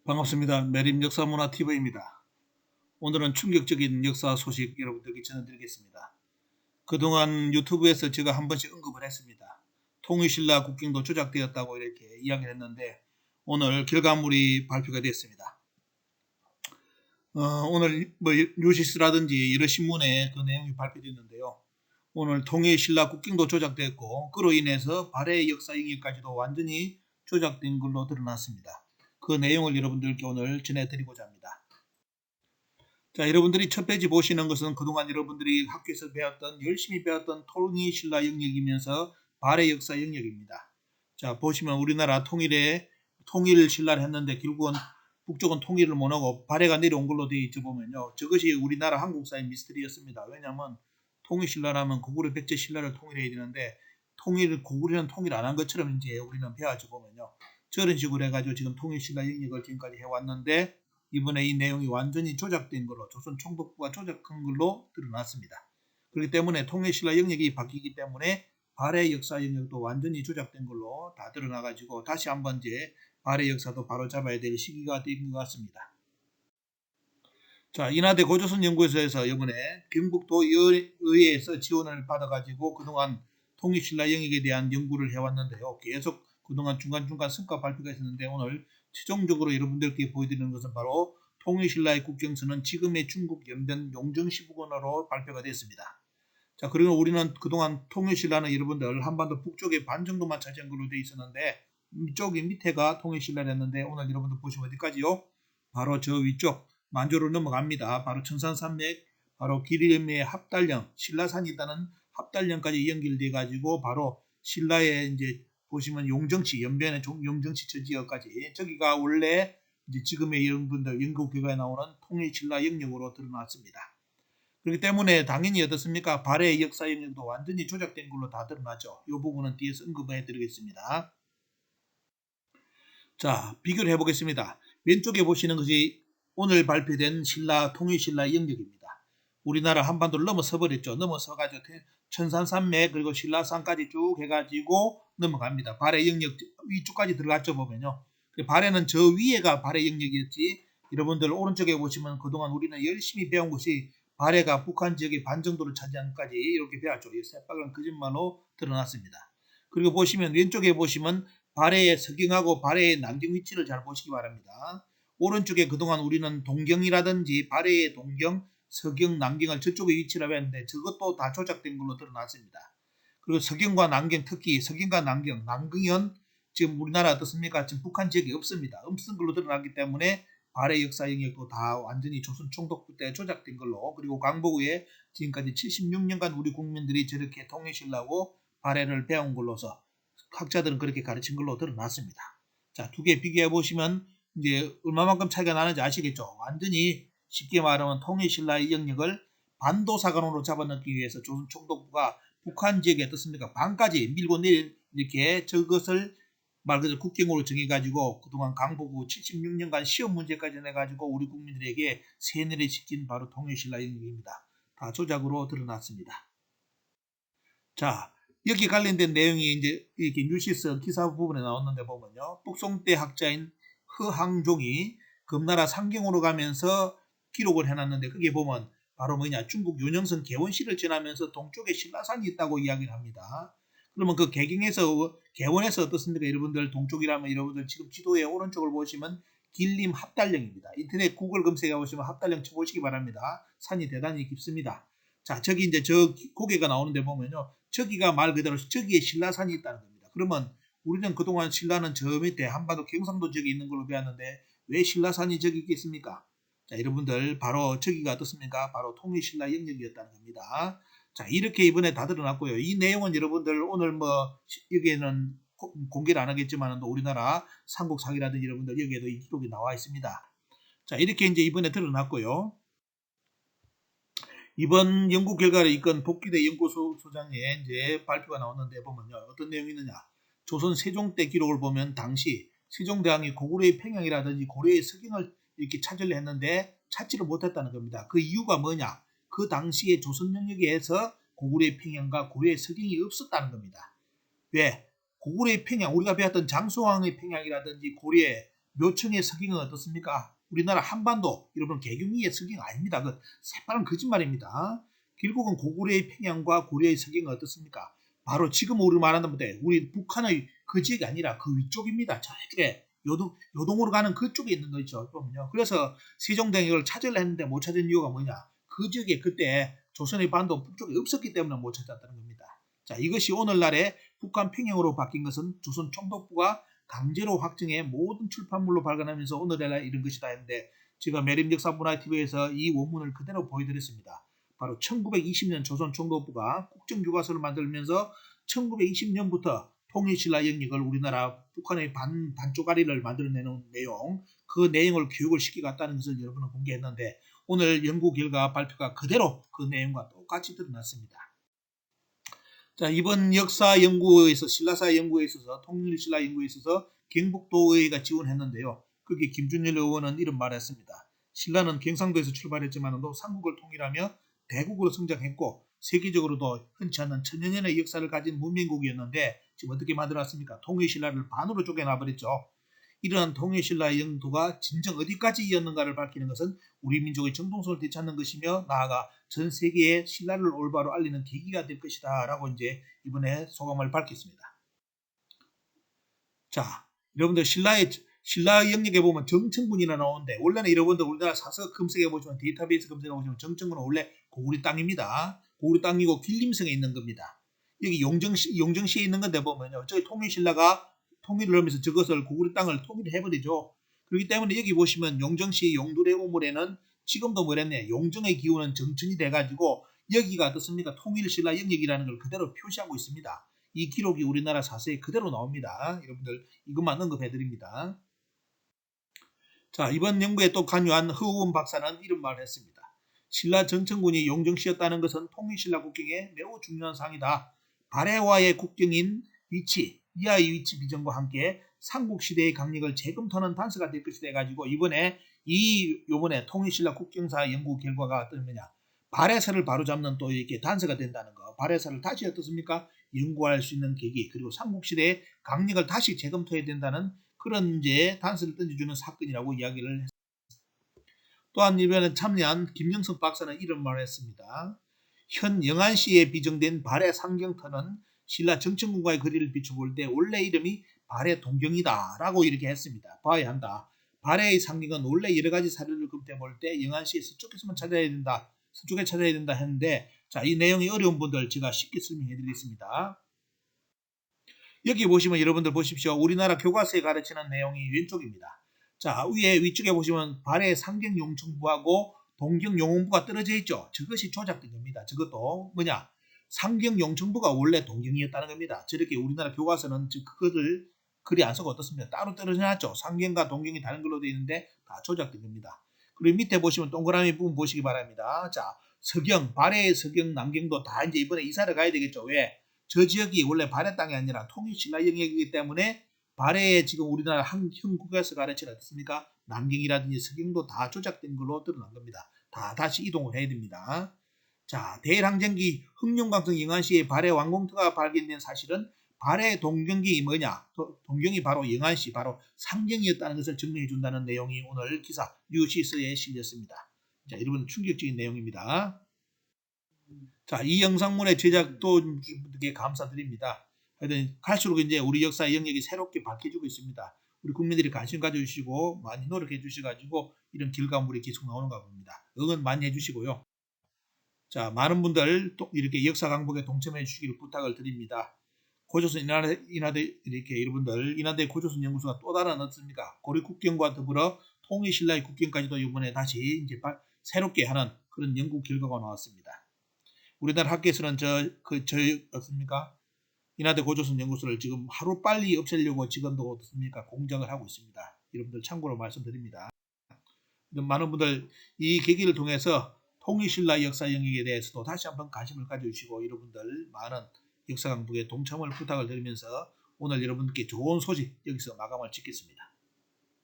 반갑습니다. 매림 역사문화TV입니다. 오늘은 충격적인 역사 소식 여러분들께 전해드리겠습니다. 그동안 유튜브에서 제가 한 번씩 언급을 했습니다. 통일신라 국경도 조작되었다고 이렇게 이야기를 했는데 오늘 결과물이 발표가 됐습니다. 오늘 뉴시스라든지 여러 신문에 그 내용이 발표됐는데요. 오늘 통일신라 국경도 조작됐고 그로 인해서 발해의 역사 영역까지도 완전히 조작된 걸로 드러났습니다. 그 내용을 여러분들께 오늘 전해드리고자 합니다. 자, 여러분들이 첫 페이지 보시는 것은 그동안 여러분들이 학교에서 배웠던 열심히 배웠던 통일신라 영역이면서 발해 역사 영역입니다. 자, 보시면 우리나라 통일신라를 했는데 결국은 북쪽은 통일을 못하고 발해가 내려온 걸로 되어 있죠. 보면요, 저것이 우리나라 한국사의 미스터리였습니다. 왜냐하면 통일신라라면 고구려 백제신라를 통일해야 되는데 고구려는 통일 안 한 것처럼 이제 우리는 배웠죠. 보면요, 저런 식으로 해가지고 지금 통일신라 영역을 지금까지 해왔는데 이번에 이 내용이 완전히 조작된 걸로, 조선 총독부가 조작한 걸로 드러났습니다. 그렇기 때문에 통일신라 영역이 바뀌기 때문에 발해 역사 영역도 완전히 조작된 걸로 다 드러나가지고 다시 한번 이제 발해 역사도 바로 잡아야 될 시기가 된 것 같습니다. 자, 인하대 고조선연구소에서 이번에 경북도 의회에서 지원을 받아가지고 그동안 통일신라 영역에 대한 연구를 해왔는데요. 계속 그동안 중간중간 성과 발표가 있었는데 오늘 최종적으로 여러분들께 보여드리는 것은 바로 통일신라의 국경선은 지금의 중국 연변 용정시부근으로 발표가 됐습니다. 자, 그리고 우리는 그동안 통일신라는 여러분들 한반도 북쪽의 반 정도만 차지한 걸로 되어 있었는데 이쪽이 밑에가 통일신라였는데 오늘 여러분들 보시면 어디까지요? 바로 저 위쪽 만주로 넘어갑니다. 바로 청산산맥, 바로 기림의 합달령, 신라산이 있다는 합달령까지 연결돼 가지고 바로 신라의 이제 보시면 용정시, 연변의 용정시 저 지역까지, 저기가 원래 이제 지금의 여러분들 연구 결과에 나오는 통일신라 영역으로 드러났습니다. 그렇기 때문에 당연히 어떻습니까? 발해의 역사 영역도 완전히 조작된 걸로 다 드러나죠. 이 부분은 뒤에서 언급해 드리겠습니다. 자, 비교를 해보겠습니다. 왼쪽에 보시는 것이 오늘 발표된 통일신라 영역입니다. 우리나라 한반도를 넘어서 버렸죠. 넘어서가지고 천산산맥 그리고 신라산까지 쭉 해가지고 넘어갑니다. 발해 영역 위쪽까지 들어갔죠. 보면요, 발해는 저 위에가 발해 영역이었지. 여러분들 오른쪽에 보시면 그동안 우리는 열심히 배운 것이 발해가 북한 지역의 반 정도를 차지한까지 이렇게 배웠죠. 이 새빨간 거짓말로 드러났습니다. 그리고 보시면 왼쪽에 보시면 발해의 서경하고 발해의 남경 위치를 잘 보시기 바랍니다. 오른쪽에 그동안 우리는 동경이라든지 발해의 동경, 서경, 남경을 저쪽에 위치라고 했는데 저것도 다 조작된 걸로 드러났습니다. 그리고 서경과 남경, 특히 서경과 남경, 남경은 지금 우리나라 어떻습니까? 지금 북한 지역이 없습니다. 없은 걸로 드러났기 때문에 발해 역사 영역도 다 완전히 조선 총독부 때 조작된 걸로, 그리고 광복후에 지금까지 76년간 우리 국민들이 저렇게 통일신라고 발해를 배운 걸로서 학자들은 그렇게 가르친 걸로 드러났습니다. 자, 두 개 비교해 보시면 이제 얼마만큼 차이가 나는지 아시겠죠? 완전히 쉽게 말하면 통일신라의 영역을 반도사관으로 잡아넣기 위해서 조선 총독부가 북한 지역에 어떻습니까? 반까지 밀고 내릴, 이렇게 저것을 말 그대로 국경으로 정해가지고 그동안 강북 후 76년간 시험 문제까지 내가지고 우리 국민들에게 세뇌를 시킨 바로 통일신라 영역입니다. 다 조작으로 드러났습니다. 자, 여기 관련된 내용이 이제 이렇게 뉴시스 기사 부분에 나왔는데 보면요, 북송대 학자인 허항종이 금나라 상경으로 가면서 기록을 해놨는데 그게 보면 바로 뭐냐, 중국 윤영선 개원시를 지나면서 동쪽에 신라산이 있다고 이야기를 합니다. 그러면 그 개원에서 어떻습니까? 여러분들 동쪽이라면 여러분들 지금 지도의 오른쪽을 보시면 길림 합달령입니다. 인터넷 구글 검색해 보시면 합달령 쳐보시기 바랍니다. 산이 대단히 깊습니다. 자, 저기 이제 저 고개가 나오는데 보면요, 저기가 말 그대로 저기에 신라산이 있다는 겁니다. 그러면 우리는 그동안 신라는 저 밑에 한반도 경상도 지역에 있는 걸로 배웠는데 왜 신라산이 저기 있겠습니까? 자, 여러분들 바로 저기가 어떻습니까? 바로 통일신라 영역이었다는 겁니다. 자, 이렇게 이번에 다 드러났고요. 이 내용은 여러분들 오늘 여기에는 공개를 안 하겠지만 또 우리나라 삼국사기라든지 여러분들 여기에도 이 기록이 나와 있습니다. 자, 이렇게 이제 이번에 드러났고요. 이번 연구 결과를 이끈 복귀대 연구소장의 이제 발표가 나왔는데 보면요, 어떤 내용이 있느냐. 조선 세종 때 기록을 보면 당시 세종대왕이 고구려의 평양이라든지 고려의 서경을 이렇게 찾으려 했는데 찾지를 못했다는 겁니다. 그 이유가 뭐냐? 그 당시에 조선 영역에서 고구려의 평양과 고려의 서경이 없었다는 겁니다. 왜? 고구려의 평양, 우리가 배웠던 장수왕의 평양이라든지 고려의 묘청의 서경은 어떻습니까? 우리나라 한반도 여러분 개경이의 서경 아닙니다. 그 새빨간 거짓말입니다. 결국은 고구려의 평양과 고려의 서경은 어떻습니까? 바로 지금 우리 말하는 데 우리 북한의 그 지역이 아니라 그 위쪽입니다. 저쪽에 요동으로 가는 그쪽에 있는 거 있죠. 보면요. 그래서 세종대왕을 찾으려 했는데 못 찾은 이유가 뭐냐? 그 지역에 그때 조선의 반도 북쪽에 없었기 때문에 못 찾았다는 겁니다. 자, 이것이 오늘날의 북한 평양으로 바뀐 것은 조선 총독부가 강제로 확정해 모든 출판물로 발간하면서 오늘날 이런 것이다 했는데 제가 매림역사문화TV에서 이 원문을 그대로 보여드렸습니다. 바로 1920년 조선 총독부가 국정교과서를 만들면서 1920년부터 통일신라 영역을 우리나라 북한의 반쪽아리를 만들어내는 내용, 그 내용을 교육을 시켜갔다는 것을 여러분은 공개했는데 오늘 연구 결과 발표가 그대로 그 내용과 똑같이 드러났습니다. 자, 이번 역사 연구에서 신라사 연구에 있어서 통일신라 연구에 있어서 경북도의회가 지원했는데요. 거기 김준일 의원은 이런 말을 했습니다. 신라는 경상도에서 출발했지만도 삼국을 통일하며 대국으로 성장했고 세계적으로도 흔치 않은 천여년의 역사를 가진 문명국이었는데 지금 어떻게 만들어놨습니까? 통일신라를 반으로 쪼개놔버렸죠. 이러한 통일신라의 영토가 진정 어디까지 이었는가를 밝히는 것은 우리 민족의 정통성을 되찾는 것이며 나아가 전 세계에 신라를 올바로 알리는 계기가 될 것이다 라고 이제 이번에 소감을 밝혔습니다. 자, 여러분들 신라 영역에 보면 정청군이라 나오는데 원래는 여러분들 우리나라 사서 검색해 보시면 데이터베이스 검색해 보시면 정청군은 원래 고구려 땅입니다. 고구려 땅이고 길림성에 있는 겁니다. 여기 용정시에 있는 건데 보면요. 저희 통일신라가 통일을 하면서 저것을 고구려 땅을 통일해버리죠. 그렇기 때문에 여기 보시면 용정시 용두래 우물에는 지금도 뭐랬네. 용정의 기후는 정천이 돼가지고 여기가 어떻습니까? 통일신라 영역이라는 걸 그대로 표시하고 있습니다. 이 기록이 우리나라 사서에 그대로 나옵니다. 여러분들 이것만 언급해드립니다. 자, 이번 연구에 또 관여한 허우원 박사는 이런 말을 했습니다. 신라 정천군이 용정시였다는 것은 통일신라 국경에 매우 중요한 사항이다. 발해와의 국경인 위치, 이하의 위치 비전과 함께 삼국시대의 강력을 재검토하는 단서가 될 것이다 해가지고 이번에 통일신라 국경사 연구 결과가 어떤 거냐. 발해사를 바로잡는 또 이렇게 단서가 된다는 거. 발해사를 다시 어떻습니까? 연구할 수 있는 계기, 그리고 삼국시대의 강력을 다시 재검토해야 된다는 그런 이제 단서를 던져주는 사건이라고 이야기를 했습니다. 또한 이번에 참여한 김영석 박사는 이런 말을 했습니다. 현 영안시에 비정된 발해 상경터는 신라 정천군과의 거리를 비춰볼 때 원래 이름이 발해 동경이다 라고 이렇게 했습니다. 봐야 한다. 발해의 상경은 원래 여러 가지 사료를 검토해 볼 때 영안시에 서쪽에서만 찾아야 된다. 서쪽에 찾아야 된다 했는데 자, 이 내용이 어려운 분들 제가 쉽게 설명해 드리겠습니다. 여기 보시면 여러분들 보십시오. 우리나라 교과서에 가르치는 내용이 왼쪽입니다. 자, 위쪽에 보시면 발해 상경용청부하고 동경용흥부가 떨어져 있죠. 저것이 조작된 겁니다. 저것도 뭐냐? 상경용청부가 원래 동경이었다는 겁니다. 저렇게 우리나라 교과서는 그것을 글이 안 쓰고 어떻습니까? 따로 떨어져 놨죠. 상경과 동경이 다른 걸로 되어 있는데 다 조작된 겁니다. 그리고 밑에 보시면 동그라미 부분 보시기 바랍니다. 자, 서경, 발해의 서경, 남경도 다 이제 이번에 이사를 가야 되겠죠. 왜? 저 지역이 원래 발해 땅이 아니라 통일신라 영역이기 때문에 발해에 지금 우리나라 한국에서 가르치는 어떻습니까? 남경이라든지 서경도 다 조작된 걸로 드러난 겁니다. 다 다시 이동을 해야 됩니다. 자, 대일항쟁기 흑룡강성 영안시의 발해 왕공터가 발견된 사실은 발해 동경이 뭐냐? 동경이 바로 영안시, 바로 상경이었다는 것을 증명해 준다는 내용이 오늘 기사 뉴시스에 실렸습니다. 자, 여러분 충격적인 내용입니다. 자, 이 영상문의 제작도 분들께 감사드립니다. 하여튼 갈수록 이제 우리 역사의 영역이 새롭게 밝혀지고 있습니다. 우리 국민들이 관심 가져주시고 많이 노력해 주셔가지고 이런 결과물이 계속 나오는가 봅니다. 응원 많이 해주시고요. 자, 많은 분들 또 이렇게 역사 강복에 동참해 주시기를 부탁을 드립니다. 고조선 인하대 이렇게 여러분들 인하대 고조선 연구소가 또 다른 어떻습니까? 고려 국경과 더불어 통일신라의 국경까지도 이번에 다시 이제 새롭게 하는 그런 연구 결과가 나왔습니다. 우리나라 학계에서는 어떻습니까? 인하대 고조선 연구소를 지금 하루 빨리 없애려고 지금도 어떻습니까? 공작을 하고 있습니다. 여러분들 참고로 말씀드립니다. 많은 분들 이 계기를 통해서 통일신라 역사 영역에 대해서도 다시 한번 관심을 가져주시고 여러분들 많은 역사 강북에 동참을 부탁을 드리면서 오늘 여러분께 좋은 소식 여기서 마감을 짓겠습니다.